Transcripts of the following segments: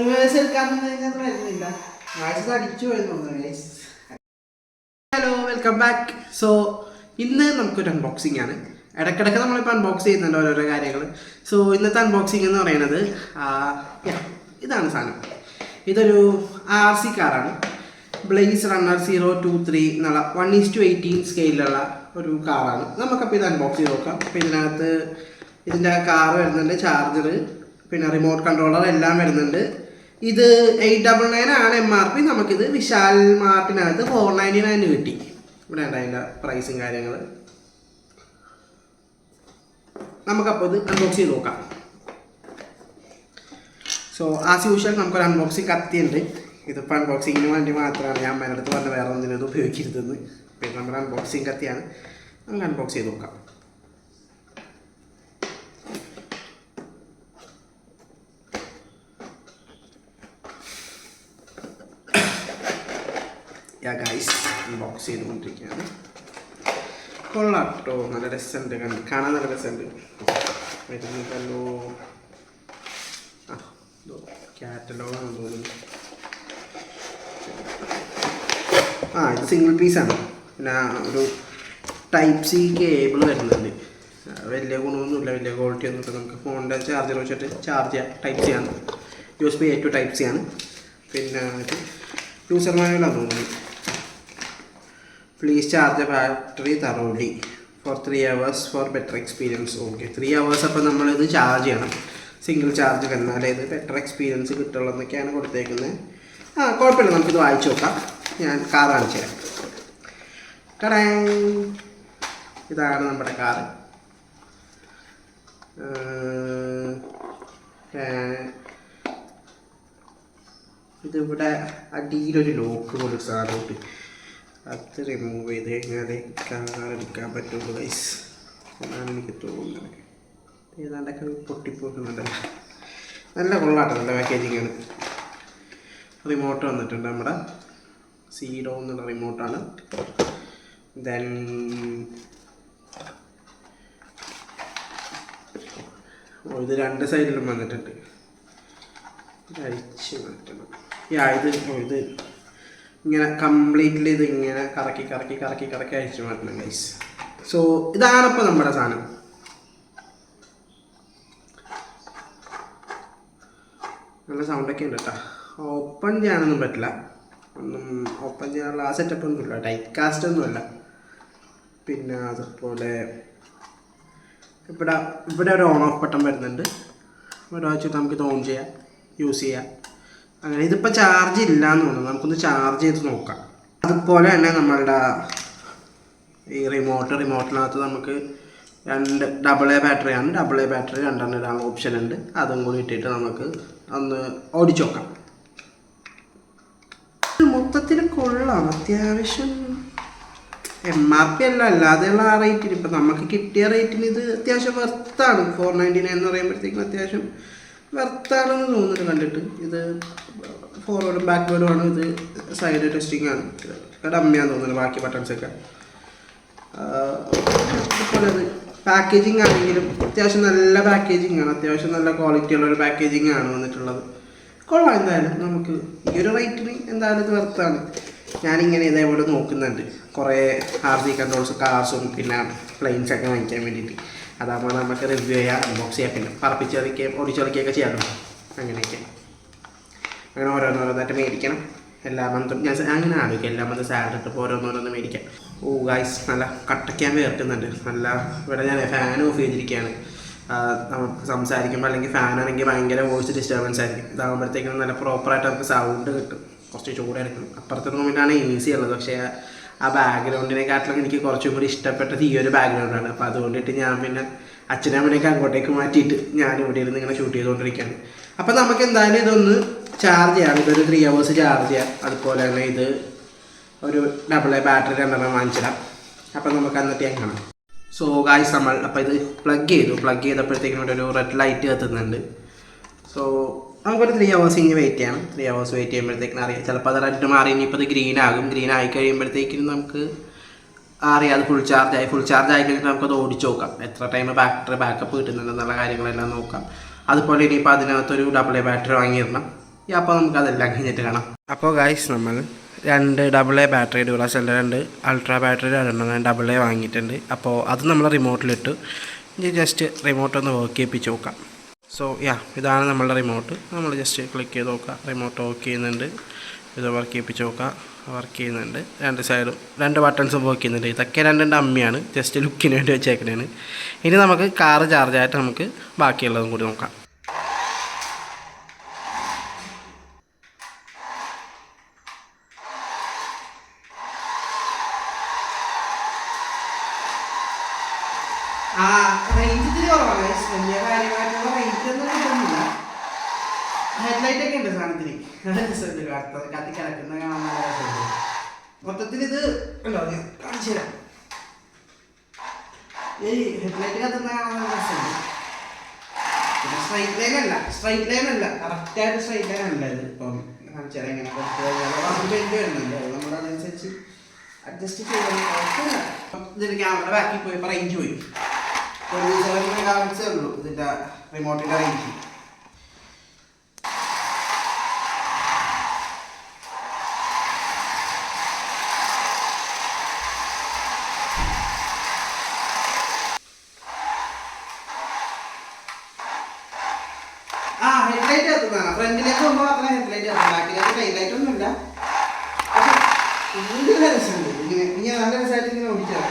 Hello, welcome back. So ഇന്ന് നമുക്കൊരു unboxing ആണ്. ഇടയ്ക്കിടയ്ക്ക് നമ്മളിപ്പോൾ അൺബോക്സ് ചെയ്യുന്നുണ്ട് ഓരോരോ കാര്യങ്ങൾ. സോ ഇന്നത്തെ അൺബോക്സിംഗ് എന്ന് പറയുന്നത് ഇതാണ് സാധനം. ഇതൊരു RC കാറാണ്. ബ്ലേസ് റണ്ണർ 023 എന്നുള്ള 1:18 സ്കെയിലുള്ള ഒരു കാറാണ്. നമുക്കപ്പോൾ ഇത് അൺബോക്സ് ചെയ്ത് നോക്കാം. അപ്പോൾ ഇതിനകത്ത് ഇതിൻ്റെ കാർ വരുന്നുണ്ട്, ചാർജർ, പിന്നെ റിമോട്ട് കൺട്രോളർ എല്ലാം വരുന്നുണ്ട്. ഇത് 899 ആണ് MRP. നമുക്കിത് വിശാൽ മാർട്ടിനകത്ത് 499 കിട്ടി. ഇവിടെ ഉണ്ട് അതിൻ്റെ പ്രൈസും കാര്യങ്ങൾ. നമുക്കപ്പോൾ ഇത് അൺബോക്സ് ചെയ്ത് നോക്കാം. സോ ആസ് യൂഷ്വൽ നമുക്കൊരു അൺബോക്സിങ് കത്തിയുണ്ട്. ഇതിപ്പോൾ അൺബോക്സിങ്ങിന് വേണ്ടി മാത്രമാണ് ഞാൻ എൻ്റെ അടുത്ത് പറഞ്ഞ വേറെ ഒന്നിനും ഇത് ഉപയോഗിക്കരുതെന്ന്. പിന്നെ നമ്മുടെ അൺബോക്സിങ് കത്തിയാണ്. നമുക്ക് അൺബോക്സ് ചെയ്ത് നോക്കാം. ഗൈസ്, അൺബോക്സ് ചെയ്തുകൊണ്ടിരിക്കുകയാണ്. കൊള്ളാം കേട്ടോ, നല്ല രസമുണ്ട്, കാണാൻ നല്ല രസമുണ്ട്. വരുന്നതല്ലോ, കാറ്റലോഗാണ് തോന്നുന്നു. ഇത് സിംഗിൾ പീസാണ്. പിന്നെ ഒരു Type-C കേബിൾ വരുന്നുണ്ട്. വലിയ ഗുണമൊന്നുമില്ല, വലിയ ക്വാളിറ്റി ഒന്നുമില്ല. നമുക്ക് ഫോണിൻ്റെ ചാർജർ വെച്ചിട്ട് ചാർജ് ചെയ്യാം. Type-C ആണ്, USB A to Type-C ആണ്. പിന്നെ യൂസർ മാനുവലാണ് തോന്നുന്നു. Please charge battery thoroughly for 3 hours for better experience. Okay, 3 hours അപ്പോൾ നമ്മളിത് ചാർജ് ചെയ്യണം. സിംഗിൾ ചാർജ് എന്നാലേ ഇത് ബെറ്റർ എക്സ്പീരിയൻസ് കിട്ടുള്ളൂ എന്നൊക്കെയാണ് കൊടുത്തേക്കുന്നത്. കുഴപ്പമില്ല, നമുക്കിത് വായിച്ചു നോക്കാം. ഞാൻ കാർ കാണിച്ചു തരാം. കടേ, ഇതാണ് നമ്മുടെ കാറ്. ഇതിവിടെ അടിയിലൊരു ലോക്ക് പോലെ സാധനമുണ്ട്. അത് റിമൂവ് ചെയ്ത് കഴിഞ്ഞാൽ കാർ എടുക്കാൻ പറ്റുള്ളൂ ഗൈസ് എന്നാണ് എനിക്ക് തോന്നുന്നത്. ഏതാണ്ടൊക്കെ പൊട്ടിപ്പോക്കുന്നുണ്ടല്ലോ. നല്ല കൊള്ളാട്ടോ, നല്ല പാക്കേജിങ് ആണ്. റിമോട്ട് വന്നിട്ടുണ്ട്. നമ്മുടെ സീഡോ എന്നുള്ള റിമോട്ടാണ്. ദെൻ ഇത് 2 സൈഡിലും വന്നിട്ടുണ്ട്. അഴിച്ച് മാറ്റണം. ഇത് ഇങ്ങനെ കംപ്ലീറ്റ്ലി ഇത് ഇങ്ങനെ കറക്കി കറക്കി കറക്കി കറക്കി അഴിച്ചു മാറ്റണം ഗൈസ്. സോ ഇതാണിപ്പോൾ നമ്മുടെ സാധനം. നല്ല സൗണ്ടൊക്കെ ഉണ്ട് കേട്ടോ. ഓപ്പൺ ചെയ്യാനൊന്നും പറ്റില്ല, ഒന്നും ഓപ്പൺ ചെയ്യാനുള്ള ആ സെറ്റപ്പ് ഒന്നുമില്ല. ടൈറ്റ് കാസ്റ്റ് ഒന്നുമല്ല. പിന്നെ അതുപോലെ ഇവിടെ ഒരു ഓൺ ഓഫ് ബട്ടൺ വരുന്നുണ്ട്. ഇവിടെ വെച്ചിട്ട് നമുക്കിത് ഓൺ ചെയ്യാം, യൂസ് ചെയ്യാം. അങ്ങനെ ഇതിപ്പോൾ ചാർജ് ഇല്ല എന്ന് തോന്നുന്നു. നമുക്കൊന്ന് ചാർജ് ചെയ്ത് നോക്കാം. അതുപോലെ തന്നെ നമ്മളുടെ ഈ റിമോട്ടിനകത്ത് നമുക്ക് 2 AA ബാറ്ററിയാണ്. AA ബാറ്ററി 2 ഇടാനുള്ള ഓപ്ഷൻ ഉണ്ട്. അതും കൂടി ഇട്ടിട്ട് നമുക്ക് ഒന്ന് ഓടിച്ചു നോക്കാം. മൊത്തത്തിൽ കൊള്ളാം, അത്യാവശ്യം MRP അല്ല, അല്ലാതെയുള്ള ആ റേറ്റിന് ഇപ്പം നമുക്ക് കിട്ടിയ റേറ്റിന് ഇത് അത്യാവശ്യം വെർത്താണ്. 499 എന്ന് പറയുമ്പോഴത്തേക്കും അത്യാവശ്യം വെർത്താണെന്ന് തോന്നുന്നു കണ്ടിട്ട്. ഇത് ഫോർവേഡും ബാക്ക്വേഡും ആണ്. ഇത് സൈഡ് ടെസ്റ്റിംഗ് ആണ്. ഡമ്മിയാന്ന് തോന്നുന്നു ബാക്കി ബട്ടൺസൊക്കെ. അതുപോലെ അത് പാക്കേജിങ് ആണെങ്കിലും അത്യാവശ്യം നല്ല പാക്കേജിങ് ആണ്. അത്യാവശ്യം നല്ല ക്വാളിറ്റി ഉള്ളൊരു പാക്കേജിങ് ആണ് വന്നിട്ടുള്ളത്. കൊള്ളാം. എന്തായാലും നമുക്ക് ഈ ഒരു റേറ്റിന് എന്തായാലും ഇത് വെർത്താണ്. ഞാനിങ്ങനെ ഇതേപോലെ നോക്കുന്നുണ്ട് കുറേ RC കൺട്രോൾസ് കാർസും പിന്നെ പ്ലെയിൻസൊക്കെ വാങ്ങിക്കാൻ വേണ്ടിയിട്ട്. അതാകുമ്പോൾ നമുക്ക് റിവ്യൂ ചെയ്യാം, അൺബോക്സ് ചെയ്യാം, പിന്നെ പറപ്പിച്ചറിക്കുകയും ഓടിച്ചറിക്കുകയൊക്കെ ചെയ്യാമല്ലോ. അങ്ങനെയൊക്കെ അങ്ങനെ ഓരോന്നോരോന്നായിട്ട് മേടിക്കണം. എല്ലാ മന്തും ഞാൻ അങ്ങനെ ആലോചിക്കും, എല്ലാ മന്തും സാലറി ഇട്ടപ്പോൾ ഓരോന്നോരോന്ന് മേടിക്കാം. ഗൈസ്, നല്ല കട്ടയ്ക്കാൻ വേർക്കുന്നുണ്ട്. നല്ല ഇവിടെ ഞാൻ ഫാൻ ഓഫ് ചെയ്തിരിക്കുകയാണ്. നമുക്ക് സംസാരിക്കുമ്പോൾ അല്ലെങ്കിൽ ഫാനാണെങ്കിൽ ഭയങ്കര വോയിസ് ഡിസ്റ്റർബൻസ് ആയിരിക്കും. ഇതാകുമ്പോഴത്തേക്കും നല്ല പ്രോപ്പറായിട്ട് നമുക്ക് സൗണ്ട് കിട്ടും. കുറച്ച് ചൂടായിരിക്കും. അപ്പുറത്തെ റൂമിലാണ് AC ഉള്ളത്. പക്ഷേ ആ ബാക്ക്ഗ്രൗണ്ടിനെക്കാട്ടിലും എനിക്ക് കുറച്ചും കൂടി ഇഷ്ടപ്പെട്ടത് ഈ ഒരു ബാക്ക്ഗ്രൗണ്ടാണ്. അപ്പോൾ അതുകൊണ്ടിട്ട് ഞാൻ പിന്നെ അച്ഛനമ്മനെയൊക്കെ അങ്ങോട്ടേക്ക് മാറ്റിയിട്ട് ഞാൻ ഇവിടെ ഇരുന്ന് ഇങ്ങനെ ഷൂട്ട് ചെയ്തുകൊണ്ടിരിക്കുകയാണ്. അപ്പോൾ നമുക്ക് എന്തായാലും ഇതൊന്ന് ചാർജ് ചെയ്യാം. ഇതൊരു 3 hours ചാർജ് ചെയ്യാം. അതുപോലെ തന്നെ ഇത് ഒരു AA ബാറ്ററി 2 വാങ്ങിച്ചിടാം. അപ്പോൾ നമുക്ക് എന്നിട്ട് ഞാൻ കാണാം. സോ ഗായ്സ്, നമ്മൾ അപ്പോൾ ഇത് പ്ലഗ് ചെയ്തപ്പോഴത്തേക്കും ഇവിടെ ഒരു റെഡ് ലൈറ്റ് കത്തുന്നുണ്ട്. സോ നമുക്കൊരു 3 hours ഇനി വെയിറ്റ് ചെയ്യണം. 3 hours വെയിറ്റ് ചെയ്യുമ്പോഴത്തേക്കിനും അറിയാം. ചിലപ്പോൾ അത് റെഡ് മാറി ഇനിയിപ്പോൾ അത് ഗ്രീൻ ആകും. ഗ്രീൻ ആയി കഴിയുമ്പോഴത്തേക്കിനും നമുക്ക് അറിയാം അത് ഫുൾ ചാർജ് ആയി കഴിഞ്ഞിട്ട് നമുക്കത് ഓടിച്ച് നോക്കാം. എത്ര ടൈം ബാറ്ററി ബാക്കപ്പ് കിട്ടുന്നുണ്ടെന്നുള്ള കാര്യങ്ങളെല്ലാം നോക്കാം. അതുപോലെ ഇനിയിപ്പോൾ അതിനകത്തൊരു AA ബാറ്ററി വാങ്ങിയിടണം. അപ്പോൾ നമുക്കതെല്ലാം കഴിഞ്ഞിട്ട് കാണാം. അപ്പോൾ ഗൈസ് നമ്മൾ 2 AA ബാറ്ററി ഡ്യൂറാസെല്ലിൻ്റെ 2 അൾട്രാ ബാറ്ററി 2 AA വാങ്ങിയിട്ടുണ്ട്. അപ്പോൾ അത് നമ്മൾ റിമോട്ടിലിട്ട് ജസ്റ്റ് റിമോട്ട് ഒന്ന് വർക്ക് ചെയ്യിപ്പിച്ച് നോക്കാം. സോ ഇതാണ് നമ്മളുടെ റിമോട്ട്. നമ്മൾ ജസ്റ്റ് ക്ലിക്ക് ചെയ്ത് നോക്കുക, റിമോട്ട് വർക്ക് ചെയ്യുന്നുണ്ട്. ഇത് വർക്ക് ചെയ്യിപ്പിച്ച് നോക്കുക, വർക്ക് ചെയ്യുന്നുണ്ട്. 2 സൈഡും 2 ബട്ടൺസും വർക്ക് ചെയ്യുന്നുണ്ട്. ഇതൊക്കെ 2 ഡമ്മിയാണ്, ജസ്റ്റ് ലുക്കിന് വേണ്ടി വെച്ചേക്കണേണ്. ഇനി നമുക്ക് കാറ് ചാർജായിട്ട് നമുക്ക് ബാക്കിയുള്ളതും കൂടി നോക്കാം. റേഞ്ച് ഇത്തിരി കുറവാണ്, വലിയ കാര്യമായിട്ടുള്ള റേഞ്ച് ഒന്നും കിട്ടുന്നില്ല. ഹെഡ്ലൈറ്റ് ഒക്കെ ഉണ്ട് സാധനത്തിന്, കത്തി കിടക്കുന്ന കാണാൻ നല്ല രസമുണ്ട്. മൊത്തത്തിൽ ഇത് ഉണ്ടോ ഞാൻ കാണിച്ചു തരാം. ഈ ഹെഡ്ലൈറ്റ് കത്തുന്ന കാണാൻ നല്ല രസമുണ്ട്. പിന്നെ സ്ട്രൈറ്റ് ലൈൻ അല്ല കറക്റ്റായിട്ട് സ്ട്രൈറ്റ് ലൈൻ അല്ല ഇത്. ഇപ്പം കാണിച്ചു തരാം എങ്ങനെ വരുന്നുണ്ട്, അത് നമ്മളതനുസരിച്ച് അഡ്ജസ്റ്റ് ചെയ്യാൻ. ഇതിൻ്റെ ക്യാമറ ബാക്കിൽ പോയപ്പോൾ റേഞ്ച് പോയി. കാണിച്ചേ ഉള്ളൂ ഇതിൻ്റെ റിമോട്ടിൻ്റെ റേഞ്ച്. ഹെഡ്ലൈറ്റ് കത്തുന്നതാണ്. ഫ്രണ്ടിലേക്ക് പോകുമ്പോൾ മാത്രമേ ഹെഡ്ലൈറ്റ് കത്തും, ബാക്കിലേക്ക് ഹെഡ്ലൈറ്റ് ഒന്നുമില്ല. പക്ഷെ നല്ല രസമുണ്ട്, ഇങ്ങനെ നല്ല രസമായിട്ട് ഇങ്ങനെ ഓടിച്ചാൽ.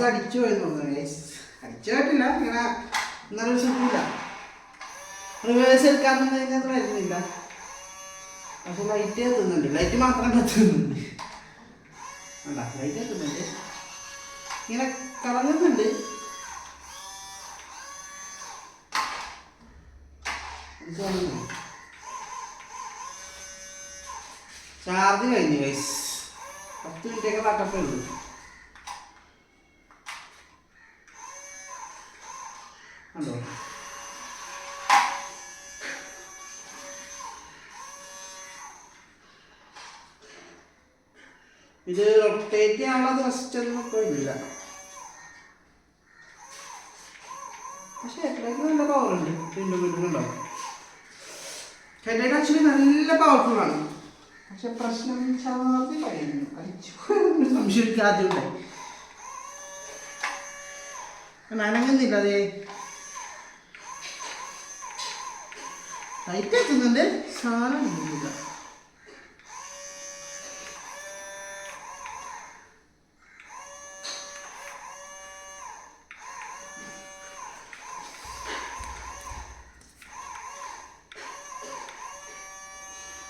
അടിച്ചു പോയി തോന്നുന്നു. അടിച്ചു പോയിട്ടില്ല, ഇങ്ങനെ നല്ലൊരു സുഖമില്ല. റിവേഴ്സ് എടുക്കാമെന്ന് കഴിഞ്ഞാൽ വരുന്നില്ല. പക്ഷെ ലൈറ്റ് കത്തുന്നുണ്ട്, ലൈറ്റ് മാത്രം കത്തുന്നുണ്ട്. വേണ്ട, ലൈറ്റ് കത്തുന്നുണ്ട്, ഇങ്ങനെ കറങ്ങുന്നുണ്ട്. ചാർജ് കഴിഞ്ഞു ഗൈസ്, 10 മിനിറ്റൊക്കെ ബാക്കപ്പേ ഉള്ളൂ. കണ്ടോ, ഇത് റൊട്ടേറ്റ് ചെയ്യാനുള്ള ത്രസ്റ്റൊന്നും ഇപ്പോൾ ഇല്ല. പക്ഷെ ഹെഡ്ലൈറ്റ് നല്ല പവറുണ്ട്. വീണ്ടും ഉണ്ടോ, ഹെഡ്ലൈറ്റ് ആക്ച്വലി നല്ല പവർഫുള്ളാണ്. പക്ഷെ പ്രശ്നം ചാർജ് കഴിഞ്ഞു. അടിച്ചു സംശയം ആദ്യം ഉണ്ടായി. അനങ്ങുന്നില്ല, അതേ ലൈറ്റ് എത്തുന്നുണ്ട്, സാധനം ഇല്ല.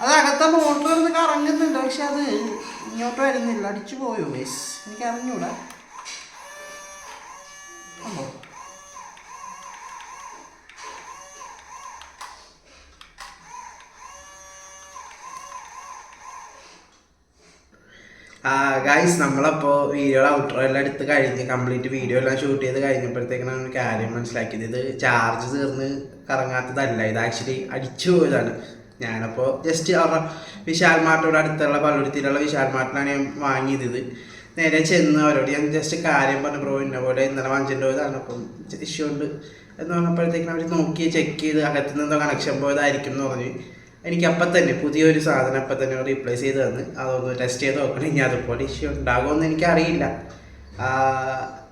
അത് അകത്ത മോട്ടർ വരുന്ന കറങ്ങുന്നുണ്ട്, പക്ഷെ അത് ഇങ്ങോട്ട് വരുന്നില്ല. അടിച്ചു പോയോ ഗൈസ്, എനിക്ക് അറിഞ്ഞൂടാ. ഗൈസ് നമ്മളപ്പോൾ വീഡിയോയുടെ ഔട്ട്രോ എല്ലാം എടുത്ത് കഴിഞ്ഞ് കംപ്ലീറ്റ് വീഡിയോ എല്ലാം ഷൂട്ട് ചെയ്ത് കഴിഞ്ഞപ്പോഴത്തേക്കാണ് ഒരു കാര്യം മനസ്സിലാക്കിയത്. ഇത് ചാർജ് തീർന്ന് കറങ്ങാത്തതല്ല, ഇത് ആക്ച്വലി അടിച്ചു പോയതാണ്. ഞാനപ്പോൾ ജസ്റ്റ് അവരുടെ വിശാൽ മാർട്ടോട് അടുത്തുള്ള പള്ളുരുത്തിയിലുള്ള വിശാൽ മാർട്ടിലാണ് ഞാൻ വാങ്ങിയത്. ഇത് നേരെ ചെന്ന് അവരോട് ഞാൻ ജസ്റ്റ് കാര്യം പറഞ്ഞു, ബ്രോ ഇന്ന പോലെ ഇന്നലെ വാങ്ങിച്ചിട്ട് പോയതാണ്, അപ്പം ഇഷ്യൂ ഉണ്ട് എന്ന് പറഞ്ഞപ്പോഴത്തേക്കും അവർ നോക്കി ചെക്ക് ചെയ്ത് അകത്തു നിന്നെന്തോ കണക്ഷൻ പോയതായിരിക്കും എന്ന് പറഞ്ഞ് എനിക്ക് അപ്പം തന്നെ പുതിയൊരു സാധനം അപ്പം തന്നെ റീപ്ലേസ് ചെയ്ത് തന്ന് അതൊന്ന് ടെസ്റ്റ് ചെയ്ത് നോക്കണം. ഇനി അതുപോലെ ഇഷ്യൂ ഉണ്ടാകുമെന്ന് എനിക്കറിയില്ല.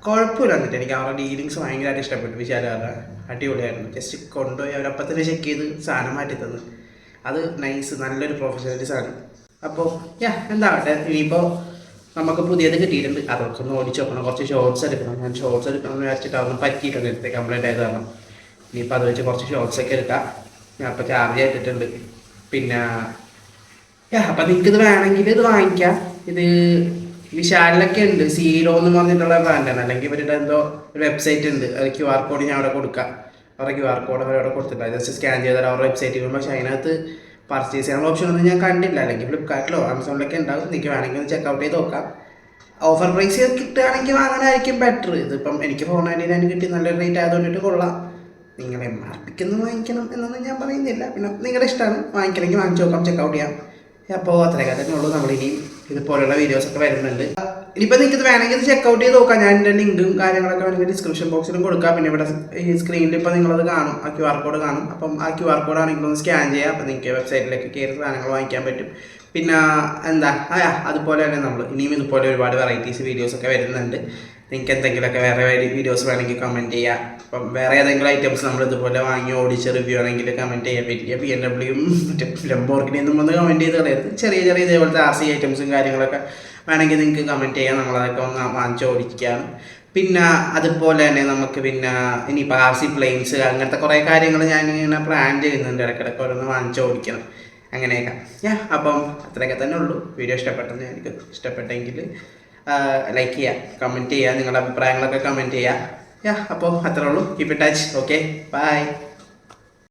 കുഴപ്പമില്ല. എന്നിട്ട് എനിക്ക് അവരുടെ ഡീലിങ്സ് ഭയങ്കരമായിട്ട് ഇഷ്ടപ്പെട്ടു. വിശാലവരുടെ അടിപൊളിയായിരുന്നു. ജസ്റ്റ് കൊണ്ടുപോയി അവരപ്പം തന്നെ ചെക്ക് ചെയ്ത് സാധനം മാറ്റി തന്നു. അത് നൈസ്, നല്ലൊരു പ്രൊഫഷണലിസാണ്. അപ്പോൾ എന്താവട്ടെ, ഇനിയിപ്പോൾ നമുക്ക് പുതിയത് കിട്ടിയിട്ടുണ്ട്, അതൊക്കെ ഒന്ന് ഓടിച്ച് നോക്കണം. കുറച്ച് ഷോർട്സ് എടുക്കണം. ഞാൻ ഷോർട്സ് എടുക്കണമെന്ന് വിചാരിച്ചിട്ട് അതൊന്നും പറ്റിയിട്ടുണ്ട്, എടുത്ത് കംപ്ലൈൻറ്റ് ആയത് കാരണം. ഇനിയിപ്പോൾ അത് വെച്ച് കുറച്ച് ഷോർട്സൊക്കെ എടുക്കാം. ഞാൻ ഇപ്പോൾ ചാർജ് ചെയ്തിട്ടുണ്ട്. പിന്നെ അപ്പം നിങ്ങൾക്കിത് വേണമെങ്കിൽ ഇത് വാങ്ങിക്കാം. ഇത് വിശാലിലൊക്കെ ഉണ്ട്, സീലോ എന്ന് പറഞ്ഞിട്ടുള്ള ബ്രാൻഡാണ്. അല്ലെങ്കിൽ ഇവരുടെ എന്തോ ഒരു വെബ്സൈറ്റ് ഉണ്ട്, അത് QR കോഡ് ഞാൻ അവിടെ കൊടുക്കാം. അവരുടെ QR കോഡ് അവരവിടെ കൊടുത്തിട്ടില്ല, ജസ്റ്റ് സ്കാൻ ചെയ്താൽ അവരുടെ വെബ്സൈറ്റിൽ വരുമ്പോൾ. പക്ഷേ അതിനകത്ത് പർച്ചേസ് ചെയ്യാനുള്ള ഓപ്ഷൻ ഒന്നും ഞാൻ കണ്ടില്ല. അല്ലെങ്കിൽ ഫ്ലിപ്കാർട്ടിലോ ആമസോണിലൊക്കെ ഉണ്ടാകും. നിങ്ങൾക്ക് വേണമെങ്കിൽ ഒന്ന് ചെക്കൗട്ട് ചെയ്ത് നോക്കാം. ഓഫർ പ്രൈസ് കിട്ടുകയാണെങ്കിൽ വാങ്ങാനായിരിക്കും ബെറ്റർ. ഇതിപ്പം എനിക്ക് 499 കിട്ടി, നല്ലൊരു റേറ്റ് ആയതുകൊണ്ടിട്ട് കൊള്ളാം. നിങ്ങൾ MRPക്ക് വാങ്ങിക്കണം എന്നൊന്നും ഞാൻ പറയുന്നില്ല. പിന്നെ നിങ്ങളുടെ ഇഷ്ടമാണ്, വാങ്ങിക്കണമെങ്കിൽ വാങ്ങിച്ചു നോക്കാം, ചെക്കൗട്ട് ചെയ്യാം. അപ്പോൾ അത്രയൊക്കെ തന്നെ ഉള്ളൂ. നമ്മളിനിയും ഇതുപോലുള്ള വീഡിയോസൊക്കെ വരുന്നുണ്ട്. ഇനിയിപ്പോൾ നിങ്ങൾക്ക് ഇത് വേണമെങ്കിൽ ഇത് ചെക്കൗട്ട് ചെയ്ത് നോക്കാം. ഞാൻ എൻ്റെ ലിങ്കും കാര്യങ്ങളൊക്കെ വേണമെങ്കിൽ ഡിസ്ക്രിപ്ഷൻ ബോക്സിലും കൊടുക്കാം. പിന്നെ ഇവിടെ ഈ സ്ക്രീനിൽ ഇപ്പോൾ നിങ്ങളത് കാണും, ആ QR കോഡ് കാണും. അപ്പം ആ QR കോഡ് ആണെങ്കിൽ ഒന്ന് സ്കാൻ ചെയ്യാം. അപ്പോൾ നിങ്ങൾക്ക് വെബ്സൈറ്റിലേക്ക് കയറി സാധനങ്ങൾ വാങ്ങിക്കാൻ പറ്റും. പിന്നെ എന്താ അതുപോലെ തന്നെ നമ്മൾ ഇനിയും ഇതുപോലെ ഒരുപാട് വെറൈറ്റീസ് വീഡിയോസൊക്കെ വരുന്നുണ്ട്. നിങ്ങൾക്ക് എന്തെങ്കിലുമൊക്കെ വേറെ വീഡിയോസ് വേണമെങ്കിൽ കമൻറ്റ് ചെയ്യാം. അപ്പം വേറെ ഏതെങ്കിലും ഐറ്റംസ് നമ്മൾ ഇതുപോലെ വാങ്ങി ഓടിച്ച് റിവ്യൂ ആണെങ്കിൽ കമൻറ്റ് ചെയ്യാൻ പറ്റിയ BMW മറ്റേ ലംബോർഗിനിയൊന്നും വന്ന് കമൻറ്റ് ചെയ്ത് കളയരുത്. ചെറിയ ചെറിയ ഇതേപോലത്തെ RC ഐറ്റംസും കാര്യങ്ങളൊക്കെ വേണമെങ്കിൽ നിങ്ങൾക്ക് കമൻറ്റ് ചെയ്യാം. നമ്മളതൊക്കെ ഒന്ന് വാങ്ങിച്ച് ഓടിക്കുകയാണ്. പിന്നെ അതുപോലെ തന്നെ നമുക്ക് പിന്നെ ഇനിയിപ്പോൾ RC പ്ലെയിൻസ് അങ്ങനത്തെ കുറേ കാര്യങ്ങൾ ഞാനിങ്ങനെ പ്ലാൻ ചെയ്യുന്നുണ്ട്. ഇടയ്ക്കിടയ്ക്ക് ഓരോന്ന് വാങ്ങിച്ച് ഓടിക്കണം, അങ്ങനെയൊക്കെ. അപ്പം അത്രയൊക്കെ തന്നെ ഉള്ളൂ. വീഡിയോ ഇഷ്ടപ്പെട്ടെന്ന് എനിക്ക് ഇഷ്ടപ്പെട്ടെങ്കിൽ ലൈക്ക് ചെയ്യുക, കമൻറ്റ് ചെയ്യുക, നിങ്ങളുടെ അഭിപ്രായങ്ങളൊക്കെ കമൻറ്റ് ചെയ്യുക. അപ്പോൾ അത്രേ ഉള്ളൂ. Keep in touch. Okay, by.